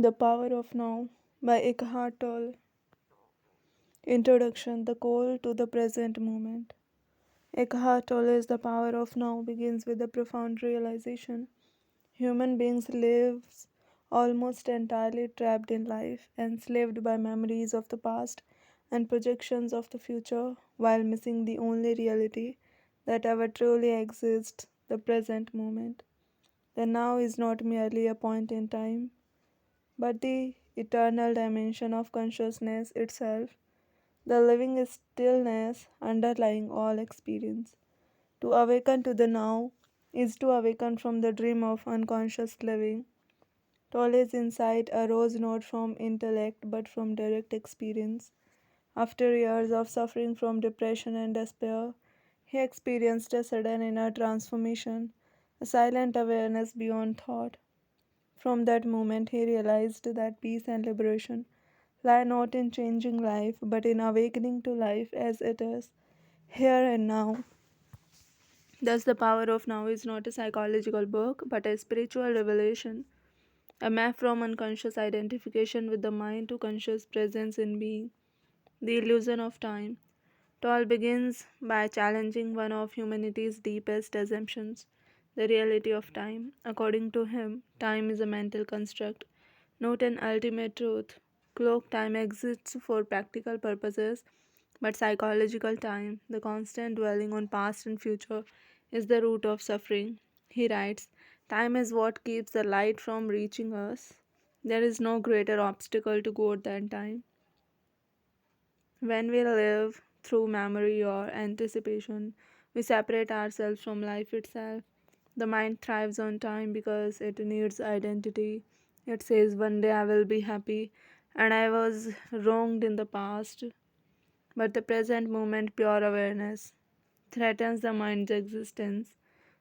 The Power of Now by Eckhart Tolle. Introduction. The call to the present moment. Eckhart Tolle's The Power of Now begins with the profound realization human beings live almost entirely trapped in life, enslaved by memories of the past and projections of the future, while missing the only reality that ever truly exists, the present moment. The now is not merely a point in time, but the eternal dimension of consciousness itself, the living stillness underlying all experience. To awaken to the now is to awaken from the dream of unconscious living. Tolle's insight arose not from intellect but from direct experience. After years of suffering from depression and despair, he experienced a sudden inner transformation, a silent awareness beyond thought. From that moment, he realized that peace and liberation lie not in changing life, but in awakening to life as it is, here and now. Thus, The Power of Now is not a psychological book, but a spiritual revelation, a map from unconscious identification with the mind to conscious presence in being. The illusion of time. Toll begins by challenging one of humanity's deepest assumptions, the reality of time. According to him, time is a mental construct, not an ultimate truth. Clock time exists for practical purposes, but psychological time, the constant dwelling on past and future, is the root of suffering. He writes, time is what keeps the light from reaching us. There is no greater obstacle to God than time. When we live through memory or anticipation, we separate ourselves from life itself. The mind thrives on time because it needs identity. It says, one day I will be happy, and I was wronged in the past. But the present moment, pure awareness, threatens the mind's existence.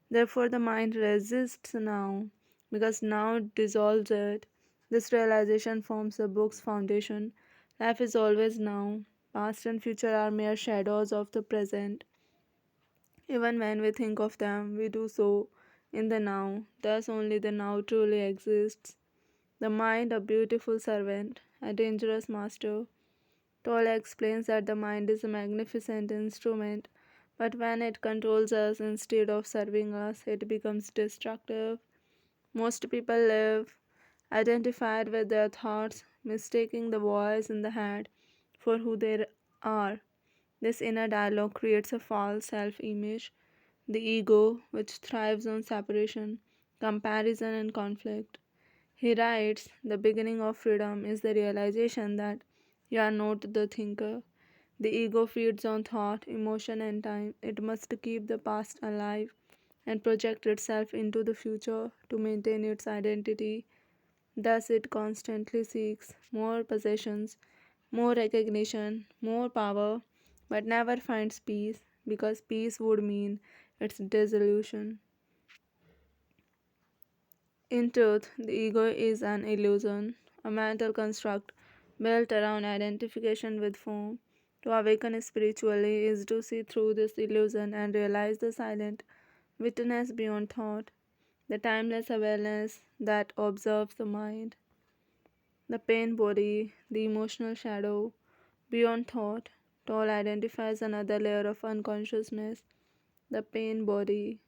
Therefore, the mind resists now, because now dissolves it. This realization forms the book's foundation. Life is always now. Past and future are mere shadows of the present. Even when we think of them, we do so in the now. Thus, only the now truly exists. The mind, a beautiful servant, a dangerous master. Tolle explains that the mind is a magnificent instrument, but when it controls us instead of serving us, it becomes destructive. Most people live identified with their thoughts, mistaking the voice in the head for who they are. This inner dialogue creates a false self image, the ego, which thrives on separation, comparison, and conflict. He writes, the beginning of freedom is the realization that you are not the thinker. The ego feeds on thought, emotion, and time. It must keep the past alive and project itself into the future to maintain its identity. Thus, it constantly seeks more possessions, more recognition, more power, but never finds peace because peace would mean its dissolution. In truth, the ego is an illusion, a mental construct built around identification with form. To awaken spiritually is to see through this illusion and realize the silent witness beyond thought, the timeless awareness that observes the mind. The pain body, the emotional shadow, beyond thought, Toll identifies another layer of unconsciousness, the pain body,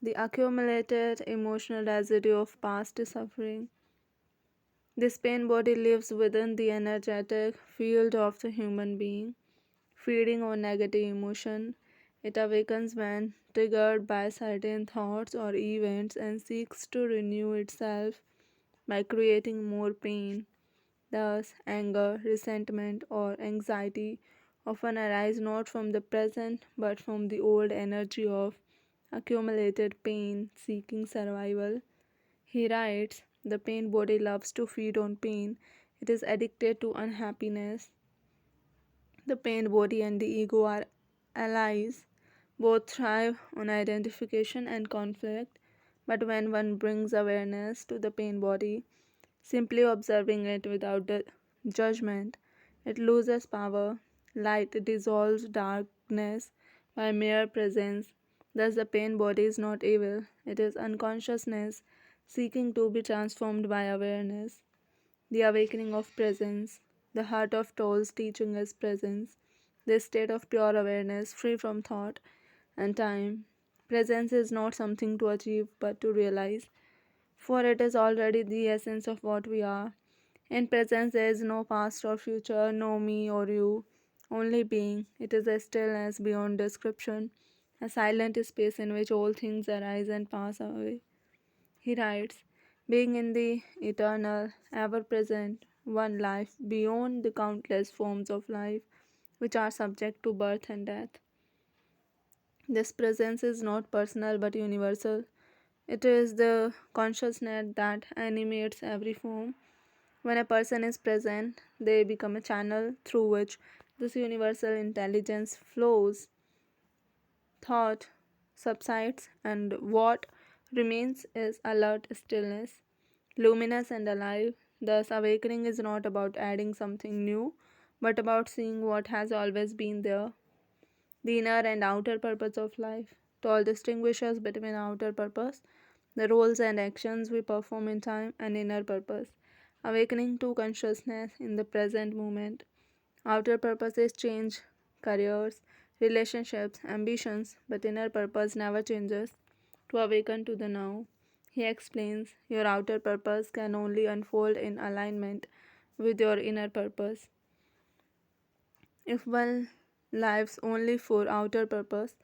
the accumulated emotional residue of past suffering. This pain body lives within the energetic field of the human being, feeding on negative emotion. It awakens when triggered by certain thoughts or events and seeks to renew itself by creating more pain. Thus, anger, resentment, or anxiety often arise not from the present but from the old energy of accumulated pain seeking survival. He writes, the pain body loves to feed on pain. It is addicted to unhappiness. The pain body and the ego are allies. Both thrive on identification and conflict. But when one brings awareness to the pain body, simply observing it without judgment, it loses power. Light dissolves darkness by mere presence. Thus, the pain body is not evil, it is unconsciousness seeking to be transformed by awareness. The awakening of presence. The heart of Toll's teaching is presence, the state of pure awareness, free from thought and time. Presence is not something to achieve but to realize, for it is already the essence of what we are. In presence, there is no past or future, no me or you, only being. It is a stillness beyond description, a silent space in which all things arise and pass away. He writes, being in the eternal, ever present, one life beyond the countless forms of life which are subject to birth and death. This presence is not personal but universal. It is the consciousness that animates every form. When a person is present, they become a channel through which this universal intelligence flows. Thought subsides, and what remains is alert stillness, luminous and alive. Thus, awakening is not about adding something new, but about seeing what has always been there. The inner and outer purpose of life. Toll distinguishes between outer purpose, the roles and actions we perform in time, and inner purpose, awakening to consciousness in the present moment. Outer purposes change, careers, relationships, ambitions, but inner purpose never changes. To awaken to the now, he explains, your outer purpose can only unfold in alignment with your inner purpose. If one lives only for outer purpose,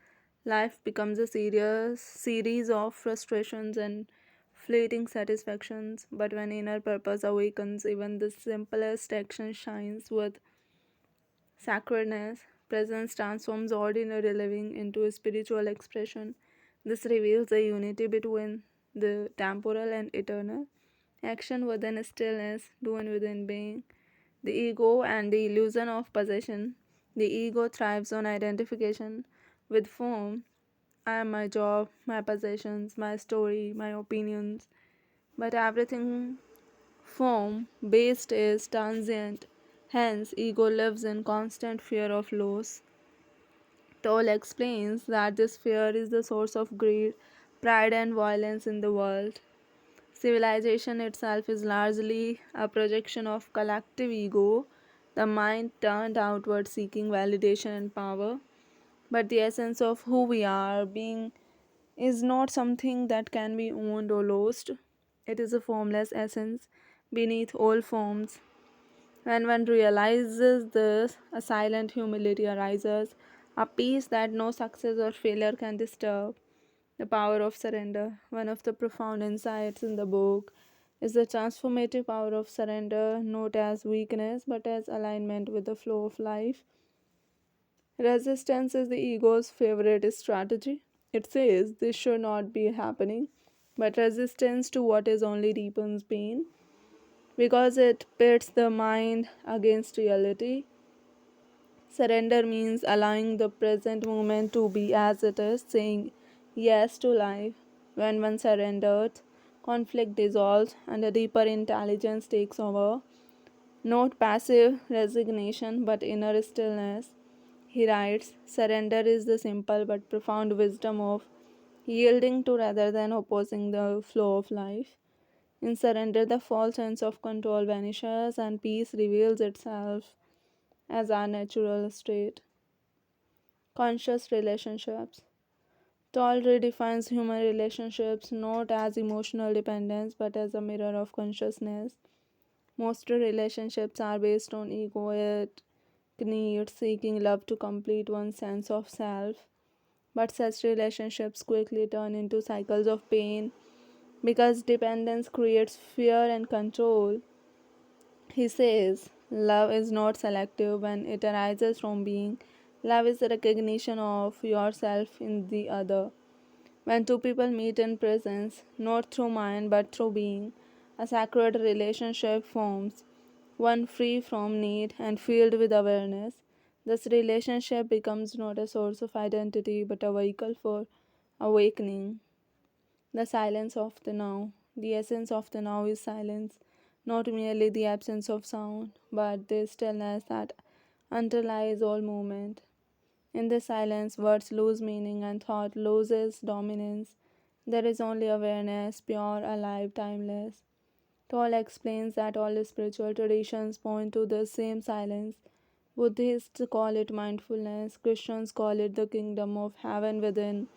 life becomes a serious series of frustrations and fleeting satisfactions. But when inner purpose awakens, even the simplest action shines with sacredness. Presence transforms ordinary living into a spiritual expression. This reveals a unity between the temporal and eternal. Action within stillness, doing within being. The ego and the illusion of possession. The ego thrives on identification with form. I am my job, my possessions, my story, my opinions. But everything form based is transient. Hence, ego lives in constant fear of loss. Toll explains that this fear is the source of greed, pride, and violence in the world. Civilization itself is largely a projection of collective ego, the mind turned outward seeking validation and power. But the essence of who we are, being, is not something that can be owned or lost. It is a formless essence beneath all forms. When one realizes this, a silent humility arises, a peace that no success or failure can disturb. The power of surrender. One of the profound insights in the book is the transformative power of surrender, not as weakness but as alignment with the flow of life. Resistance is the ego's favorite strategy. It says this should not be happening, but resistance to what is only deepens pain because it pits the mind against reality. Surrender means allowing the present moment to be as it is, saying yes to life. When one surrenders, conflict dissolves and a deeper intelligence takes over. Not passive resignation, but inner stillness. He writes, surrender is the simple but profound wisdom of yielding to rather than opposing the flow of life. In surrender, the false sense of control vanishes and peace reveals itself as our natural state. Conscious relationships. Toll redefines human relationships not as emotional dependence but as a mirror of consciousness. Most relationships are based on egoic needs, seeking love to complete one's sense of self. But such relationships quickly turn into cycles of pain because dependence creates fear and control. He says, love is not selective when it arises from being. Love is the recognition of yourself in the other. When two people meet in presence, not through mind but through being, a sacred relationship forms, one free from need and filled with awareness. This relationship becomes not a source of identity but a vehicle for awakening. The silence of the now. The essence of the now is silence, not merely the absence of sound, but the stillness that underlies all movement. In this silence, words lose meaning and thought loses dominance. There is only awareness, pure, alive, timeless. Toll explains that all spiritual traditions point to the same silence. Buddhists call it mindfulness, Christians call it the kingdom of heaven within,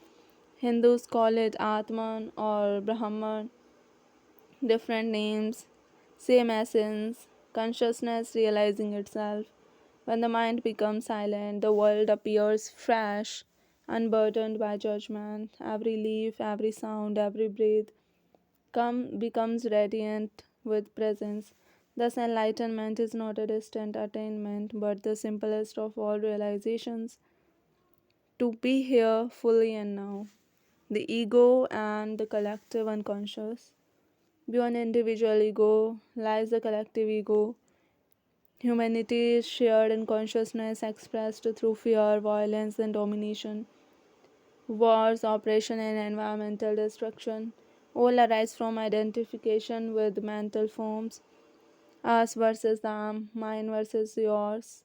Hindus call it Atman or Brahman, different names, same essence, consciousness realizing itself. When the mind becomes silent, the world appears fresh, unburdened by judgment. Every leaf, every sound, every breath becomes radiant with presence. Thus, enlightenment is not a distant attainment, but the simplest of all realizations to be here fully and now. The ego and the collective unconscious. Beyond individual ego lies the collective ego. Humanity is shared in consciousness expressed through fear, violence, and domination. Wars, oppression, and environmental destruction all arise from identification with mental forms. Us versus them, mine versus yours.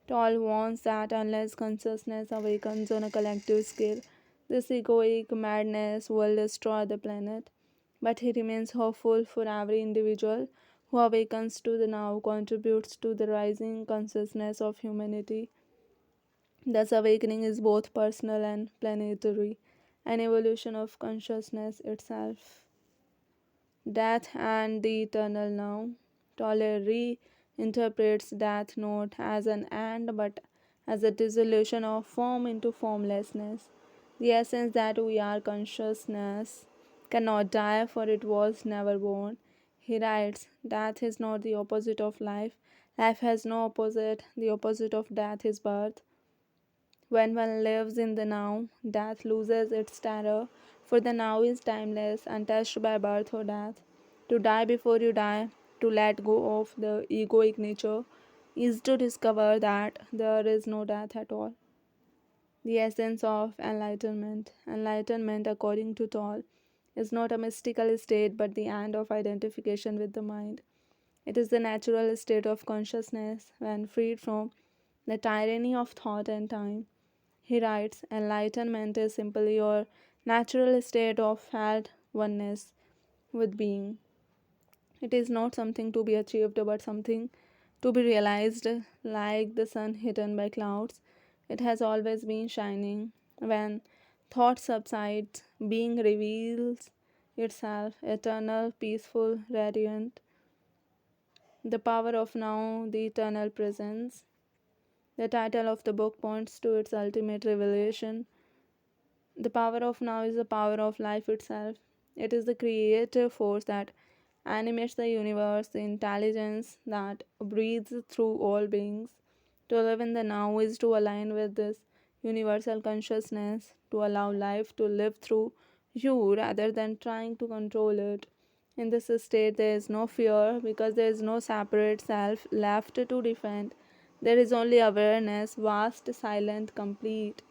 Toll warns that unless consciousness awakens on a collective scale, this egoic madness will destroy the planet. But he remains hopeful for every individual who awakens to the now contributes to the rising consciousness of humanity. Thus, awakening is both personal and planetary, an evolution of consciousness itself. Death and the eternal now. Tolle reinterprets death not as an end but as a dissolution of form into formlessness. The essence that we are consciousness cannot die, for it was never born. He writes, death is not the opposite of life. Life has no opposite. The opposite of death is birth. When one lives in the now, death loses its terror, for the now is timeless, untouched by birth or death. To die before you die, to let go of the egoic nature, is to discover that there is no death at all. The essence of enlightenment. Enlightenment, according to Toll, is not a mystical state but the end of identification with the mind. It is the natural state of consciousness when freed from the tyranny of thought and time. He writes, enlightenment is simply your natural state of felt oneness with being. It is not something to be achieved but something to be realized, like the sun hidden by clouds. It has always been shining. When thought subsides, being reveals itself, eternal, peaceful, radiant. The power of now, the eternal presence. The title of the book points to its ultimate revelation. The power of now is the power of life itself. It is the creative force that animates the universe, the intelligence that breathes through all beings. To live in the now is to align with this universal consciousness, to allow life to live through you rather than trying to control it. In this state, there is no fear because there is no separate self left to defend. There is only awareness, vast, silent, complete.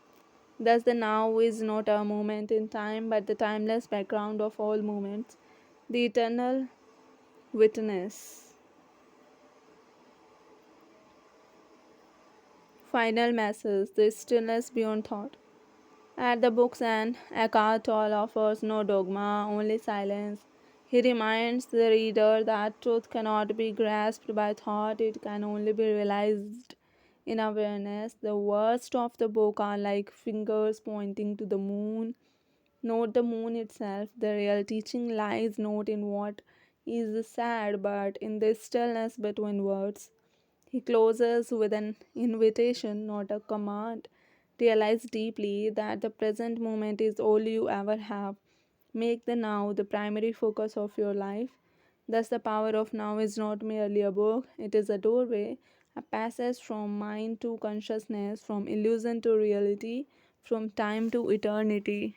Thus, the now is not a moment in time but the timeless background of all moments, the eternal witness. Final message, the stillness beyond thought. At the book's end, Eckhart Tolle offers no dogma, only silence. He reminds the reader that truth cannot be grasped by thought, it can only be realized in awareness. The words of the book are like fingers pointing to the moon. Not the moon itself. The real teaching lies not in what is said, but in the stillness between words. He closes with an invitation, not a command. Realize deeply that the present moment is all you ever have. Make the now the primary focus of your life. Thus, the power of now is not merely a book, it is a doorway, a passage from mind to consciousness, from illusion to reality, from time to eternity.